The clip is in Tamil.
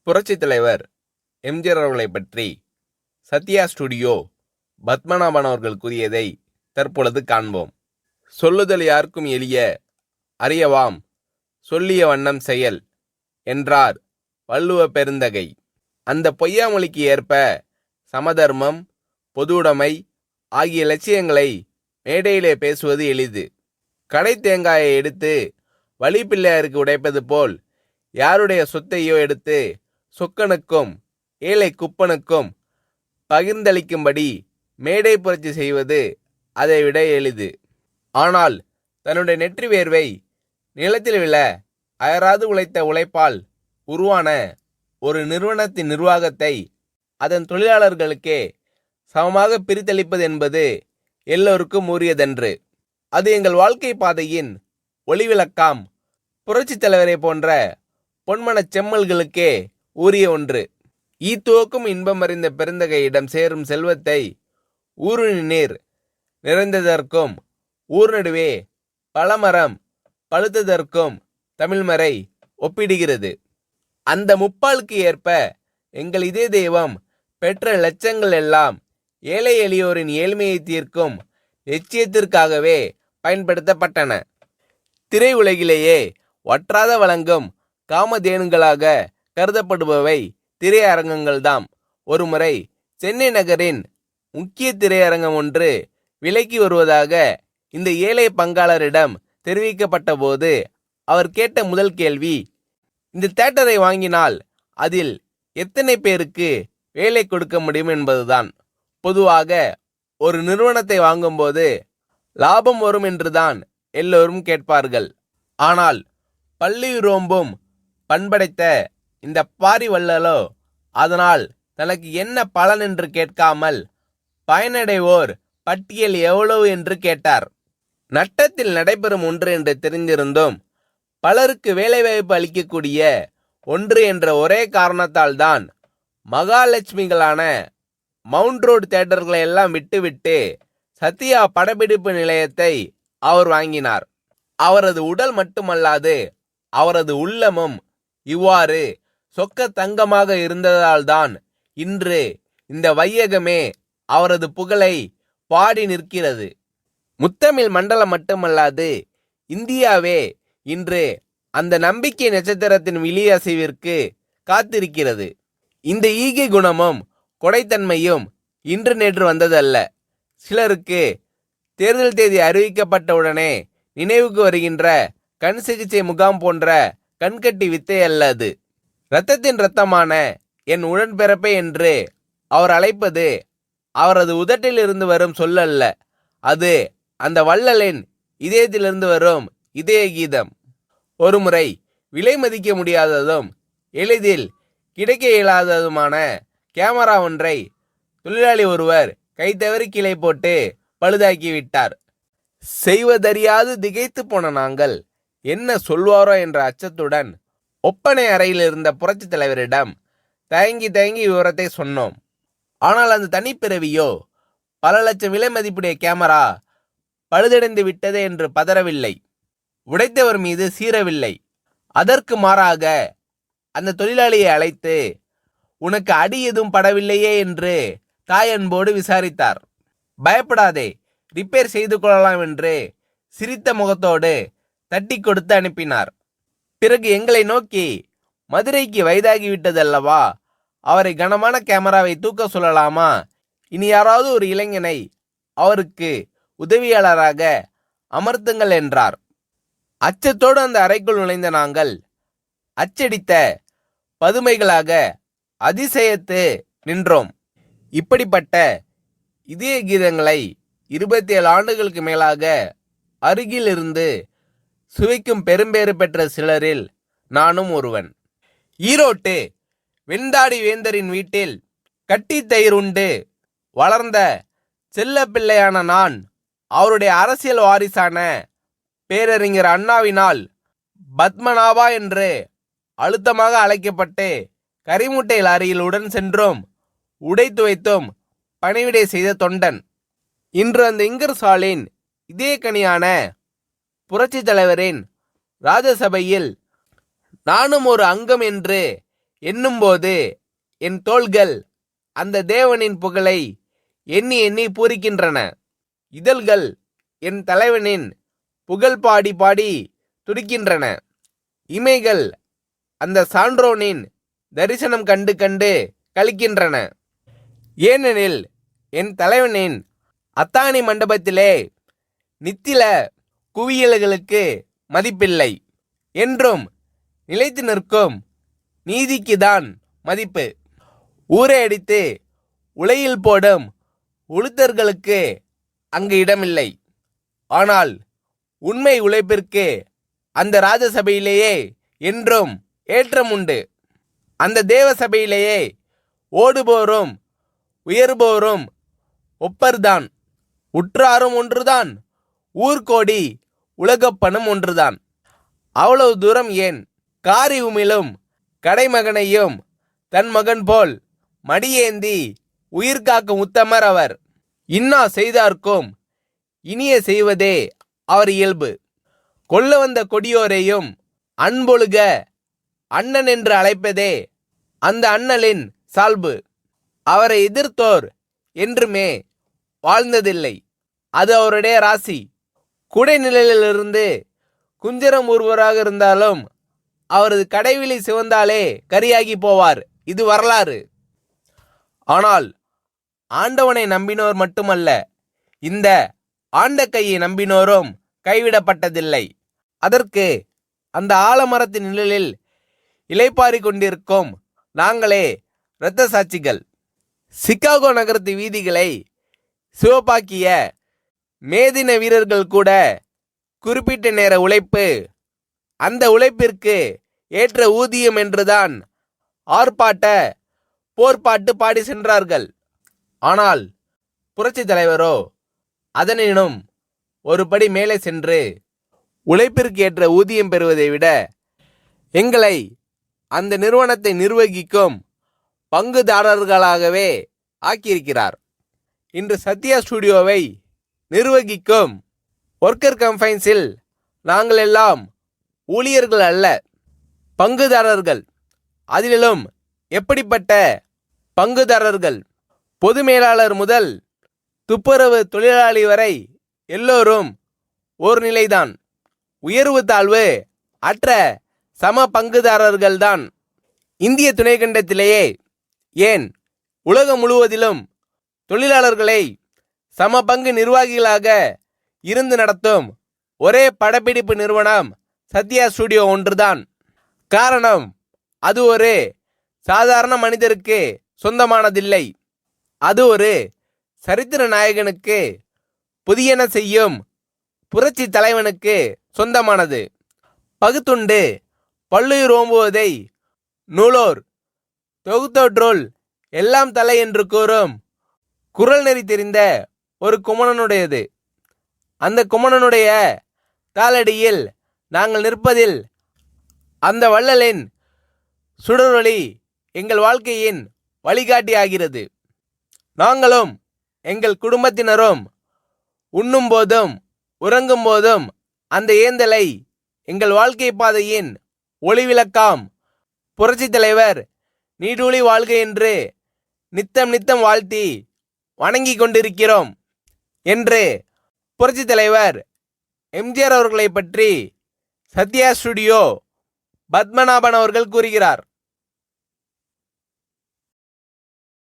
புரட்சித் தலைவர் எம்ஜிஆர் அவர்களை பற்றி சத்யா ஸ்டுடியோ பத்மநாபன் அவர்கள் கூறியதை தற்பொழுது காண்போம். சொல்லுதல் யாருக்கும் எளிய, அறியவாம் சொல்லிய வண்ணம் செயல் என்றார் வள்ளுவ பெருந்தகை. அந்த பொய்யாமொழிக்கு ஏற்ப சமதர்மம், பொதுவுடைமை ஆகிய லட்சியங்களை மேடையிலே பேசுவது எளிது. கடை தேங்காயை எடுத்து வழிப்பிள்ளையாருக்கு உடைப்பது போல் யாருடைய சொத்தையோ எடுத்து சொக்கனுக்கும் ஏழை குப்பனுக்கும் பகிர்ந்தளிக்கும்படி மேடை புரட்சி செய்வது அதைவிட எளிது. ஆனால் தன்னுடைய நெற்றி வேர்வை நிலத்தில் விழ அயராது உழைத்த உழைப்பால் உருவான ஒரு நிறுவனத்தின் நிர்வாகத்தை அதன் தொழிலாளர்களுக்கே சமமாக பிரித்தளிப்பது என்பது எல்லோருக்கும் உரியதன்று. அது எங்கள் வாழ்க்கை பாதையின் ஒளிவிளக்காம் புரட்சித் தலைவரை போன்ற பொன்மனச் செம்மல்களுக்கே உரிய ஒன்று. ஈத்துவக்கும் இன்பம் அறிந்த பெருந்தகையிடம் சேரும் செல்வத்தை ஊருணி நீர் நிறைந்ததற்கும் ஊர் நடுவே பழமரம் பழுத்ததற்கும் தமிழ்மறை ஒப்பிடுகிறது. அந்த முப்பாலுக்கு ஏற்ப எங்கள் இதே தெய்வம் பெற்ற லட்சங்கள் எல்லாம் ஏழை எளியோரின் ஏழ்மையை தீர்க்கும் லட்சியத்திற்காகவே பயன்படுத்தப்பட்டன. திரை உலகிலேயே வற்றாத வழங்கும் காமதேனுங்களாக கருதப்படுபவை திரையரங்கங்கள்தாம். ஒருமுறை சென்னை நகரின் முக்கிய திரையரங்கம் ஒன்று விலைக்கு வருவதாக இந்த ஏழை பங்காளரிடம் தெரிவிக்கப்பட்ட போது அவர் கேட்ட முதல் கேள்வி, இந்த தியேட்டரை வாங்கினால் அதில் எத்தனை பேருக்கு வேலை கொடுக்க முடியும் என்பதுதான். பொதுவாக ஒரு நிறுவனத்தை வாங்கும்போது லாபம் வரும் என்றுதான் எல்லோரும் கேட்பார்கள். ஆனால் பள்ளி ரோம்பும் பண்படைத்த இந்த பாரி வள்ளலோ அதனால் தனக்கு என்ன பலன் என்று கேட்காமல் பயனடைவோர் பட்டியல் எவ்வளவு என்று கேட்டார். நட்டத்தில் நடைபெறும் ஒன்று என்று தெரிந்திருந்தும் பலருக்கு வேலைவாய்ப்பு அளிக்கக்கூடிய ஒன்று என்ற ஒரே காரணத்தால் தான் மகாலட்சுமிகளான மவுண்ட் ரோடு தியேட்டர்களை எல்லாம் விட்டுவிட்டு சத்யா படப்பிடிப்பு நிலையத்தை அவர் வாங்கினார். அவரது உடல் மட்டுமல்லாது அவரது உள்ளமும் இவ்வாறு சொக்க தங்கமாக இருந்ததால்தான் இன்று இந்த வையகமே அவரது புகழை பாடி நிற்கிறது. முத்தமிழ் மண்டலம் மட்டுமல்லாது இந்தியாவே இன்று அந்த நம்பிக்கை நட்சத்திரத்தின் விழியசைவிற்கு காத்திருக்கிறது. இந்த ஈகை குணமும் கொடைத்தன்மையும் இன்று நேற்று வந்ததல்ல. சிலருக்கு தேர்தல் தேதி அறிவிக்கப்பட்டவுடனே நினைவுக்கு வருகின்ற கண் சிகிச்சை முகாம் போன்ற கண்கட்டி வித்தை அல்ல அது. இரத்தத்தின் இரத்தமான என் உடன்பிறப்பே என்று அவர் அழைப்பது அவரது உதட்டில் இருந்து வரும் சொல்லல்ல, அது அந்த வள்ளலின் இதயத்திலிருந்து வரும் இதய கீதம். ஒருமுறை விலை மதிக்க முடியாததும் எளிதில் கிடைக்க இயலாததுமான கேமரா ஒன்றை தொழிலாளி ஒருவர் கைத்தவறி கீழே போட்டு பழுதாக்கிவிட்டார். செய்வதறியாது திகைத்து போன நாங்கள் என்ன சொல்வாரோ என்ற அச்சத்துடன் ஒப்பனை அறையில் இருந்த புரட்சித் தலைவரிடம் தயங்கி விவரத்தை சொன்னோம். ஆனால் அந்த தனிப்பிறவியோ பல லட்சம் விலை மதிப்புடைய கேமரா பழுதடைந்து விட்டதே என்று பதறவில்லை, உடைத்தவர் மீது சீரவில்லை. அதற்கு மாறாக அந்த தொழிலாளியை அழைத்து உனக்கு அடி எதுவும் படவில்லையே என்று தாயன்போடு விசாரித்தார். பயப்படாதே, ரிப்பேர் செய்து கொள்ளலாம் என்று சிரித்த முகத்தோடு தட்டி கொடுத்து அனுப்பினார். பிறகு எங்களை நோக்கி, மதுரைக்கு வயதாகிவிட்டதல்லவா, அவரை கனமான கேமராவை தூக்க சொல்லலாமா, இனி யாராவது ஒரு இளைஞனை அவருக்கு உதவியாளராக அமர்த்துங்கள் என்றார். அச்சத்தோடு அந்த அறைக்குள் நுழைந்த நாங்கள் அச்சடித்த பதுமைகளாக அதிசயத்து நின்றோம். இப்படிப்பட்ட இதய கீதங்களை 27 ஆண்டுகளுக்கு மேலாக அருகில் இருந்து சுவைக்கும் பெரும்பேறு பெற்ற சிலரில் நானும் ஒருவன். ஈரோட்டு வெண்தாடி வேந்தரின் வீட்டில் கட்டி தயிர் உண்டு வளர்ந்த செல்ல பிள்ளையான நான் அவருடைய அரசியல் வாரிசான பேரறிஞர் அண்ணாவினால் பத்மநாபா என்று அழுத்தமாக அழைக்கப்பட்டு கரிமுட்டை லாரியில் உடன் சென்றும் உடை துவைத்தும் பணிவிடை செய்த தொண்டன். இன்று அந்த இங்கர்சாலின் இதே கனியான புரட்சி தலைவரின் ராஜசபையில் நானும் ஒரு அங்கம் என்று எண்ணும்போது என் தோள்கள் அந்த தேவனின் புகழை எண்ணி எண்ணி பூரிக்கின்றன. இதழ்கள் என் தலைவனின் புகழ் பாடி பாடி துடிக்கின்றன. இமைகள் அந்த சான்றோனின் தரிசனம் கண்டு கண்டு கழிக்கின்றன. ஏனெனில் என் தலைவனின் அத்தாணி மண்டபத்திலே நித்தில குவியல்களுக்கு மதிப்பில்லை. என்றும் நிலைத்து நிற்கும் நீதிக்குதான் மதிப்பு. ஊரை அடித்து உலையில் போடும் உளுத்தர்களுக்கு அங்கு இடமில்லை. ஆனால் உண்மை உழைப்பிற்கு அந்த ராஜசபையிலேயே என்றும் ஏற்றம் உண்டு. அந்த தேவ சபையிலேயே ஓடுபோரும் உயர்போரும் ஒப்பர்தான். உற்றாரும் ஒன்றுதான், ஊர்கோடி உலகப்பனும் ஒன்றுதான். அவ்வளவு தூரம் ஏன்? காரி உமிழும் கடைமகனையும் தன் மகன் போல் மடியேந்தி உயிர் காக்கும் உத்தமர் அவர். இன்னா செய்தார்க்கும் இனிய செய்வதே அவர் இயல்பு. கொல்ல வந்த கொடியோரையும் அன்பொழுக அண்ணன் என்று அழைப்பதே அந்த அண்ணலின் சால்பு. அவரை எதிர்த்தோர் என்றுமே வாழ்ந்ததில்லை. அது அவருடைய ராசி. குடைநிழலிலிருந்து குஞ்சரம் ஒருவராக இருந்தாலும் அவரது கடைவிழி சிவந்தாலே கரியாகி போவார். இது வரலாறு. ஆனால் ஆண்டவனை நம்பினோர் மட்டுமல்ல, இந்த ஆண்ட கையை நம்பினோரும் கைவிடப்பட்டதில்லை. அதற்கு அந்த ஆலமரத்தின் நிழலில் இளைப்பாரி கொண்டிருக்கும் நாங்களே இரத்த சாட்சிகள். சிகாகோ நகரத்து வீதிகளை சிவப்பாக்கிய மேதின வீரர்கள் கூட குறிப்பிட்ட நேர உழைப்பு, அந்த உழைப்பிற்கு ஏற்ற ஊதியம் என்றுதான் ஆர்ப்பாட்ட போர்ப்பாட்டு பாடி சென்றார்கள். ஆனால் புரட்சி தலைவரோ அதனினும் ஒரு படி மேலே சென்று உழைப்பிற்கு ஏற்ற ஊதியம் பெறுவதை விட எங்களை அந்த நிறுவனத்தை நிர்வகிக்கும் பங்குதாரர்களாகவே ஆக்கியிருக்கிறார். இன்று சத்யா ஸ்டுடியோவை நிர்வகிக்கும் ஒர்க்கர் கம்பைன்ஸில் நாங்கள் எல்லாம் ஊழியர்கள் அல்ல, பங்குதாரர்கள். அதிலும் எப்படிப்பட்ட பங்குதாரர்கள்? பொது மேலாளர் முதல் துப்புரவு தொழிலாளி வரை எல்லோரும் ஒரு நிலைதான். உயர்வு தாழ்வு அற்ற சம பங்குதாரர்கள்தான். இந்திய துணைக்கண்டத்திலேயே ஏன் உலகம் முழுவதிலும் தொழிலாளர்களை சம பங்கு நிர்வாகிகளாக இருந்து நடத்தும் ஒரே படப்பிடிப்பு நிறுவனம் சத்யா ஸ்டுடியோ ஒன்றுதான். காரணம், அது ஒரு சாதாரண மனிதருக்கு சொந்தமானதில்லை. அது ஒரு சரித்திர நாயகனுக்கு, புதியன செய்யும் புரட்சி தலைவனுக்கு சொந்தமானது. பகுத்துண்டு பல்லுயிர் ஓம்புவதை நூலோர் தொகுத்தோற்றுள் எல்லாம் தலை என்று கூறும் குரல் நெறி தெரிந்த ஒரு குமணனுடையது. அந்த குமணனுடைய காலடியில் நாங்கள் நிற்பதில் அந்த வள்ளலின் சுடரொளி எங்கள் வாழ்க்கையின் வழிகாட்டி ஆகிறது. நாங்களும் எங்கள் குடும்பத்தினரும் உண்ணும் போதும் உறங்கும் போதும் அந்த ஏந்தலை எங்கள் வாழ்க்கை பாதையின் ஒளிவிளக்காம் புரட்சி தலைவர் நீடூழி வாழ்க என்று நித்தம் நித்தம் வாழ்த்தி வணங்கி கொண்டிருக்கிறோம் என்று புரட்சி தலைவர் எம்ஜிஆர் அவர்களை பற்றி சத்யா ஸ்டுடியோ பத்மநாபன் அவர்கள் கூறுகிறார்.